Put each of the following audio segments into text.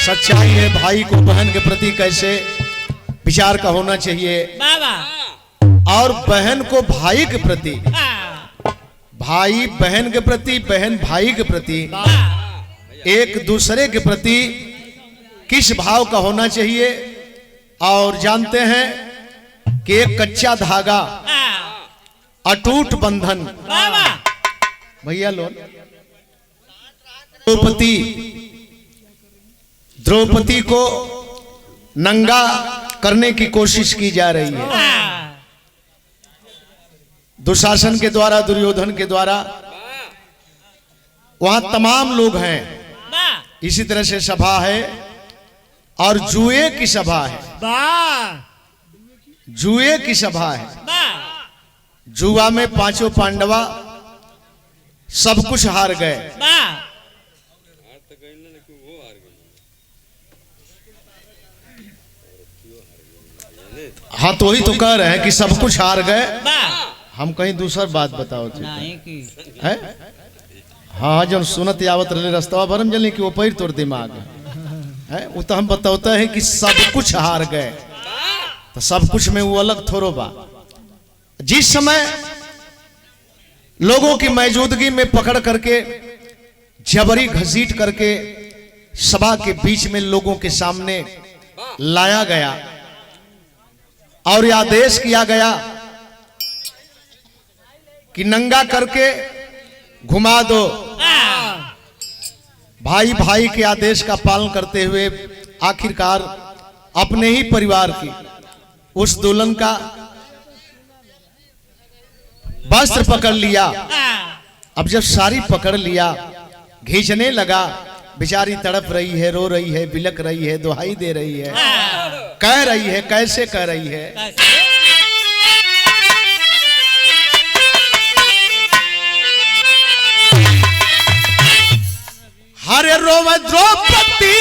सच्चाई है। भाई को बहन के प्रति कैसे विचार का होना चाहिए और बहन को भाई के प्रति, भाई बहन के प्रति, बहन भाई के प्रति, एक दूसरे के प्रति किस भाव का होना चाहिए। और जानते हैं कि एक कच्चा धागा, अटूट बंधन। भैया लोग द्रौपदी को नंगा करने की कोशिश की जा रही है दुशासन के द्वारा, दुर्योधन के द्वारा। वहां तमाम लोग हैं, इसी तरह से सभा है और जुए की सभा है, जुए की सभा है। जुआ में पांचों पांडवा सब कुछ हार गए। हाँ तो ही तो कह रहे हैं कि सब कुछ हार गए। हम कहीं दूसरा बात बताओ है। हाँ जब सुनत आवत रहे रास्ता भरम जले कि वो पैर तोड़ दिमाग है वो तो हम बताते हैं कि सब कुछ हार गए। तो सब कुछ में वो अलग थोड़ो बा। जिस समय लोगों की मौजूदगी में पकड़ करके जबरी घसीट करके सभा के बीच में लोगों के सामने लाया गया और यह आदेश किया गया कि नंगा करके घुमा दो। भाई भाई के आदेश का पालन करते हुए आखिरकार अपने ही परिवार की उस दुल्हन का वस्त्र पकड़ लिया। अब जब सारी पकड़ लिया, खींचने लगा, बेचारी तड़प रही है, रो रही है, बिलक रही है, दुहाई दे रही है, कह रही है। कैसे कह रही है? हरे रोव द्रौपदी,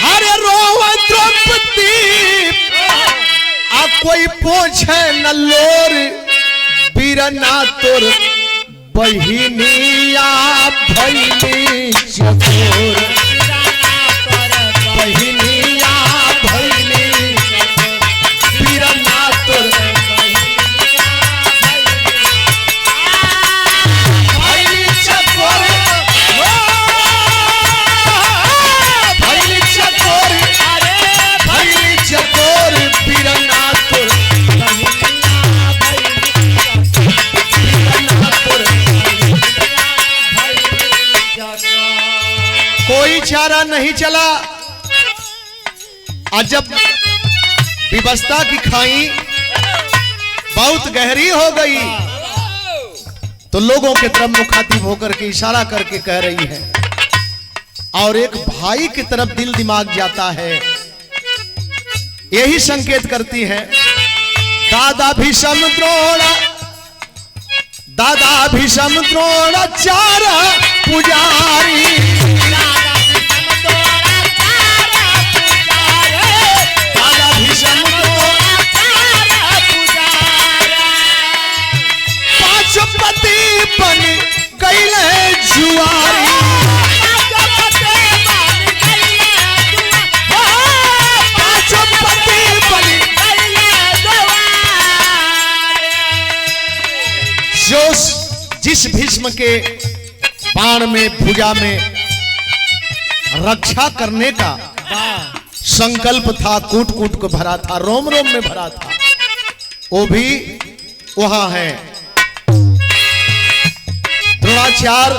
हरे रोव द्रौपदी, आ कोई पूछे न लोर, बीरना तोर बहिनिया भैली चकोर, बहिनिया भैली बीरना तोर भैली चकोर, भैली चकोर, भैली चकोर बीरना तोर कोई चारा नहीं चला। और जब विवस्ता की खाई बहुत गहरी हो गई तो लोगों के तरफ मुखातिब होकर के इशारा करके कह रही है और एक भाई की तरफ दिल दिमाग जाता है। यही संकेत करती है दादा भीष्म द्रोण, दादा भीष्म द्रोणाचार्य पुजारी, दादा भीष्म पांचपति बन गए जुआरी, पांचपति बन जो जिस भीष्म के बाण में भुजा में रक्षा करने का संकल्प था, कूट कूट को भरा था, रोम रोम में भरा था, वो भी वहां है। द्रोणाचार्य,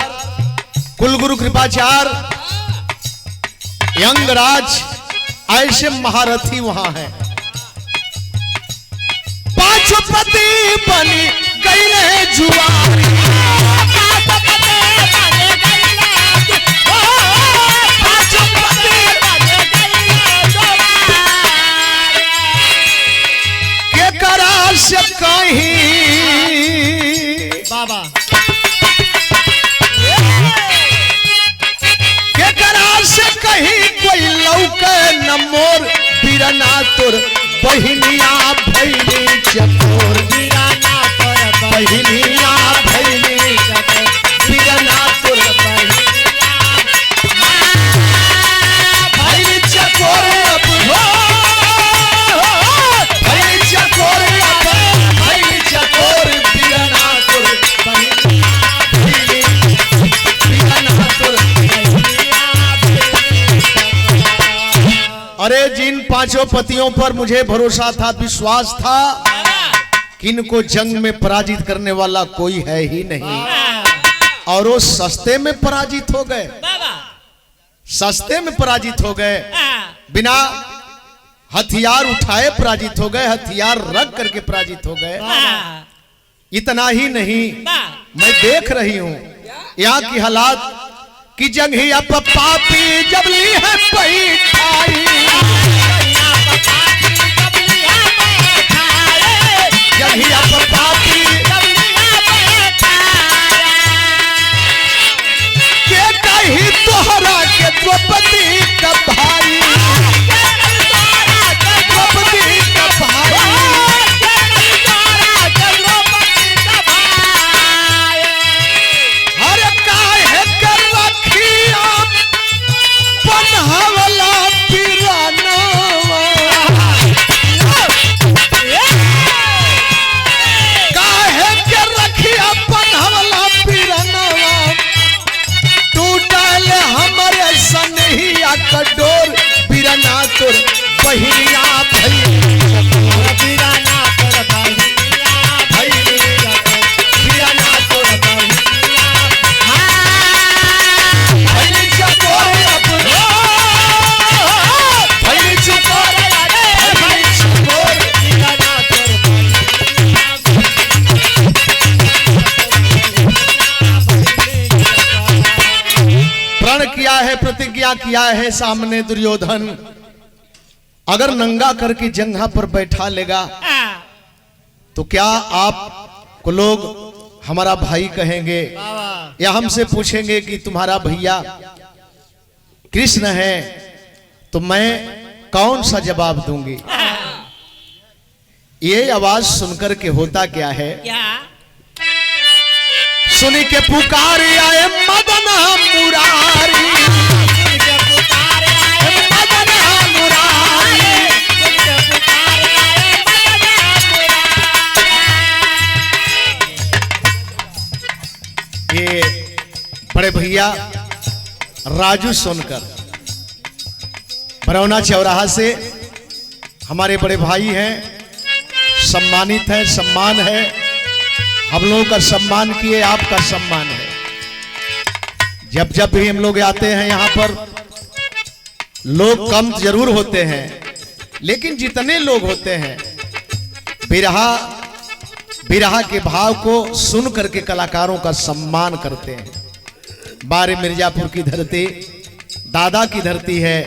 कुलगुरु कृपाचार्य, यंगराज, ऐसे महारथी वहां है। पांचपति बन गए जुआरी, के करा से कहीं बाबा, के करा से कहीं कोई लौके न मोर, बीरना तोर बहिनिया भैली चकोर, बीरना तोर बहिनिया भैली चकोर, बीरना तोर बहिनिया अरे जिन पांचों पतियों पर मुझे भरोसा था, विश्वास था कि इनको जंग में पराजित करने वाला कोई है ही नहीं, और वो सस्ते में पराजित हो गए, सस्ते में पराजित हो गए, बिना हथियार उठाए पराजित हो गए, हथियार रख करके पराजित हो गए। इतना ही नहीं, मैं देख रही हूं यहाँ की हालात कि जंघिया पापी जब ली है पैठाई, जंघिया पापी के कही तोहरा के द्रौपदी का भाई, द्रौपदी का भाई, हर काहे कर रखिया बनहवला पिरानवा, काहे के रखिया बनहवला पिरानवा, टूटल हमारे सनहिया का डोर, बिरना तोर बहिनिया भई, बिरना तोर बहिनिया भई, बिरना तोर बहिनिया भई चकोर अपनो, भई चकोर भई चकोर, बिरना तोर प्रण किया है, प्रतिज्ञा किया है सामने दुर्योधन, अगर नंगा करके जंघा पर बैठा लेगा तो क्या आप को लोग हमारा भाई कहेंगे या हमसे पूछेंगे कि तुम्हारा भैया कृष्ण है, तो मैं कौन सा जवाब दूंगी। ये आवाज सुनकर के होता क्या है, सुनी के पुकार आए मदन मुरारी, मदन मुरारी, ये बड़े भैया राजू सोनकर बरौना चौराहा से हमारे बड़े भाई हैं, सम्मानित है, सम्मान है, हम लोगों का सम्मान किए, आपका सम्मान है। जब जब भी हम लोग आते हैं यहाँ पर, लोग कम जरूर होते हैं, लेकिन जितने लोग होते हैं बिरहा बिरहा के भाव को सुन करके कलाकारों का सम्मान करते हैं। बारे मिर्जापुर की धरती दादा की धरती है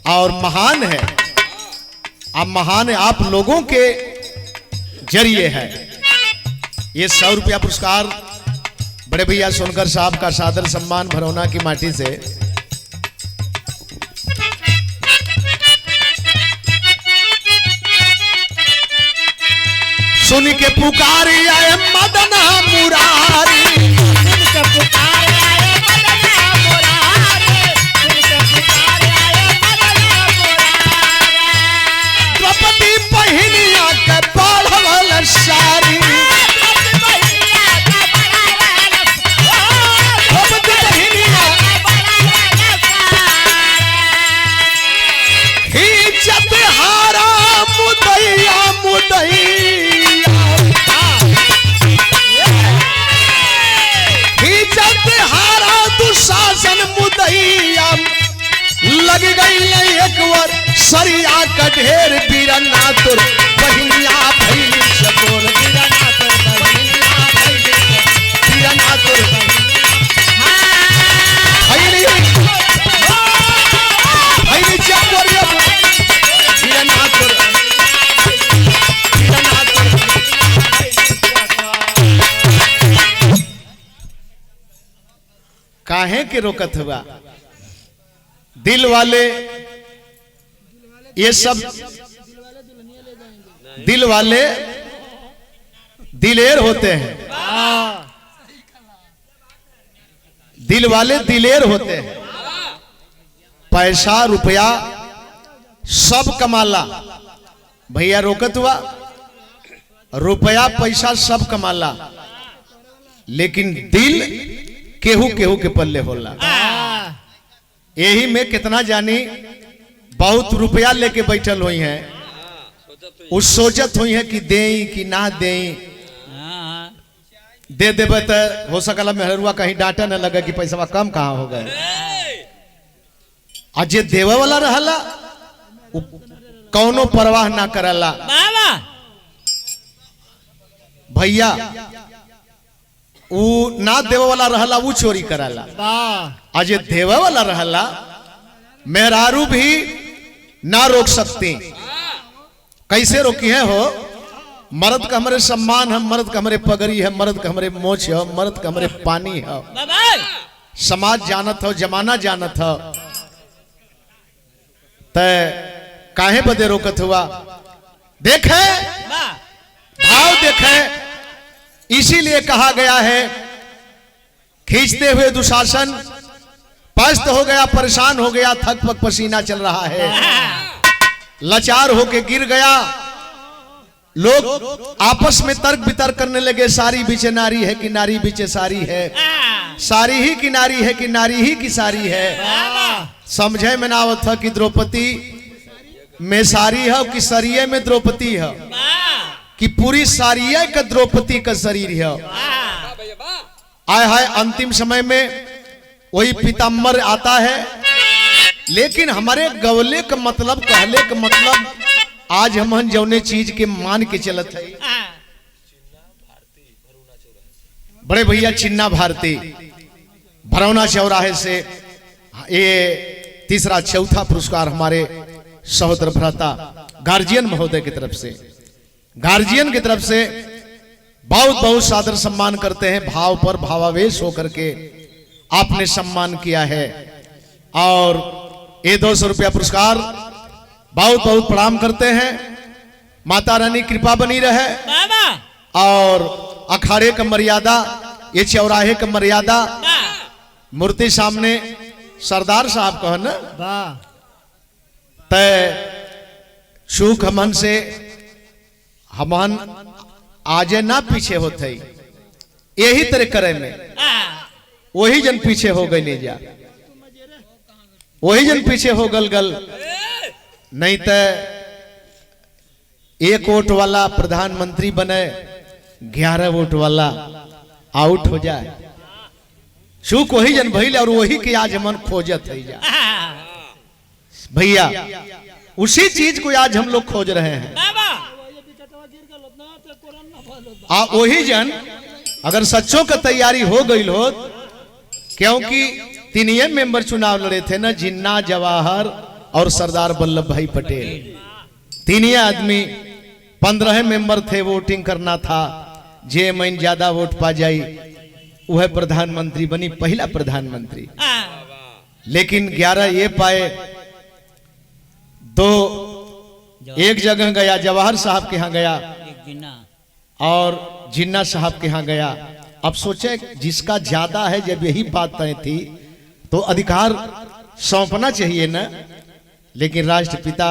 और महान है, अब महान आप लोगों के जरिए है। ये 100 रुपया पुरस्कार बड़े भैया सोनकर साहब का सादर सम्मान भरौना की माटी से। सुन के पुकारी आए मदन मुरारी, सुन के पुकारी आए मदन मुरारी, सुन के पुकारी आए मदन मुरारी, द्रौपदी बहिनिया के बढ़वल सारी, लग गई एक बार सरिया का ढेर, बिरना तोर बहिनिया भइली चकोर, बिरना तोर बहिनिया भइली, बिरना तोर भइली भइली चकोर, बिरना तोर बिरना तोर। काहे के रोकत हुआ दिल वाले, ये सब दिल वाले दिलेर होते हैं, दिल वाले दिलेर होते हैं, पैसा रुपया सब कमाला, भैया रोकत हुआ, रुपया पैसा सब कमाला, लेकिन दिल केहू केहू के पल्ले होला। यही में कितना जानी बहुत रुपया लेके बैठल हुई हैं, उस सोचत हुई है कि दें कि ना दें। दे देवे तो हो सकला मेहरुआ कहीं डांटा न लगे कि पैसा कम कहाँ हो गए। आज देवे वाला रहला कौनो परवाह ना करला। भैया वो ना देवे वाला रहला वो चोरी करला। आज देवे वाला रहला मेहरारू भी ना रोक सकती। कैसे रोकी है हो? मर्द का हमारे सम्मान है, मर्द का हमारे पगड़ी है, मर्द का हमारे मोछ है, मर्द का हमारे पानी है। समाज जानत हो, जमाना जानत हो, तय काहे बदे रोकत हुआ? देखे भाव देखे, इसीलिए कहा गया है खींचते हुए दुशासन पस्त हो गया, परेशान हो गया, थक पक पसीना चल रहा है, लाचार होके गिर गया। लोग आपस में तर्क वितर्क करने लगे, सारी बीचे नारी है कि नारी बीचे सारी है, सारी ही की नारी है कि नारी ही की सारी है। समझे में ना आवत था कि द्रौपदी में सारी है कि सरिये में द्रौपदी है, कि पूरी सारिये का द्रौपदी का शरीर है। आय हाय अंतिम समय में वही पीताम्बर आता है, लेकिन हमारे गवले का मतलब, कहले का मतलब आज हम जौने चीज के मान के चलत है। बड़े भैया चिन्ना भारती भरौना चौराहे से ये तीसरा चौथा पुरस्कार हमारे सहोदर भ्राता गार्जियन महोदय की तरफ से, गार्जियन की तरफ से बहुत बहुत सादर सम्मान करते हैं। भाव पर भावावेश होकर के आपने सम्मान किया है और ये 200 रुपया पुरस्कार बहुत बहुत प्रणाम करते हैं। माता रानी कृपा बनी रहे और अखाड़े का मर्यादा, ये चौराहे का मर्यादा, मूर्ति सामने सरदार साहब कहो ना, तय सुख हमन से हमन आजे ना पीछे होते, यही तरह करे में वही जन पीछे हो गए नहीं जा, वही जन पीछे हो गल गल, नहीं तो एक वोट वाला प्रधानमंत्री बने, 11 वोट वाला आउट हो जाए। सुख वही जन भइल और वही के आज मन खोजत है जा। भैया उसी चीज को आज हम लोग खोज रहे हैं। वही जन अगर सच्चों का तैयारी हो गई हो, क्योंकि 3 मेंबर चुनाव लड़े थे ना, जिन्ना, जवाहर और सरदार वल्लभ भाई पटेल, 3 आदमी, 15 मेंबर थे, वोटिंग करना था, जे मैन ज्यादा वोट पा जाई वह प्रधानमंत्री बनी, पहला प्रधानमंत्री। लेकिन 11 ये पाए, 2 एक जगह गया, जवाहर साहब के यहाँ गया और जिन्ना साहब के यहाँ गया। अब सोचे जिसका ज्यादा है, जब यही बात तय थी तो अधिकार सौंपना चाहिए ना। लेकिन राष्ट्रपिता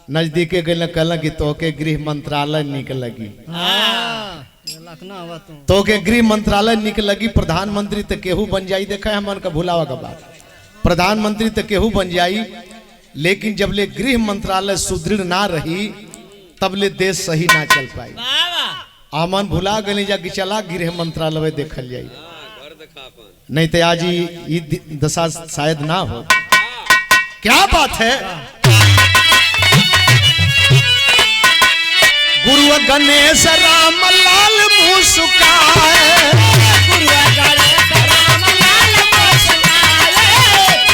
नजदीक गए, कहला कि तो के गृह मंत्रालय निकलगी, तो के गृह मंत्रालय निकलगी, प्रधानमंत्री तो केहू बन जाई। देखा है हमन का भुलावा का बात, प्रधानमंत्री तो केहू बन जाई, लेकिन जब ले गृह मंत्रालय सुदृढ़ ना रही तब ले देश सही ना चल पाई। आमन भुला गए जा कि चला गृह मंत्रालय देखल जाई, नहीं तो आज ही दशा शायद ना हो। क्या बात है? गुरु गणेश राम लाल मुस्काए, गुरु गणेश राम लाल मुस्काए,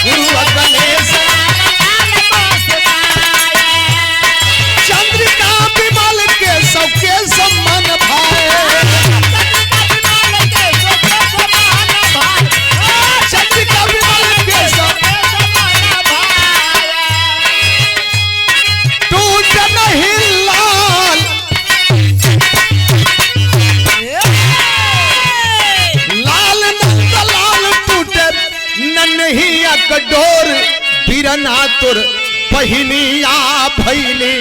गुरु गणेश राम लाल मुस्काए, चंद्रिका विमल के सबके सम्मान भाए, चंद्रिका विमल के सबके सम्मान भाए, टूट नहीं लाल नन्हिया कठोर बिरना तुर पहिनिया भैली।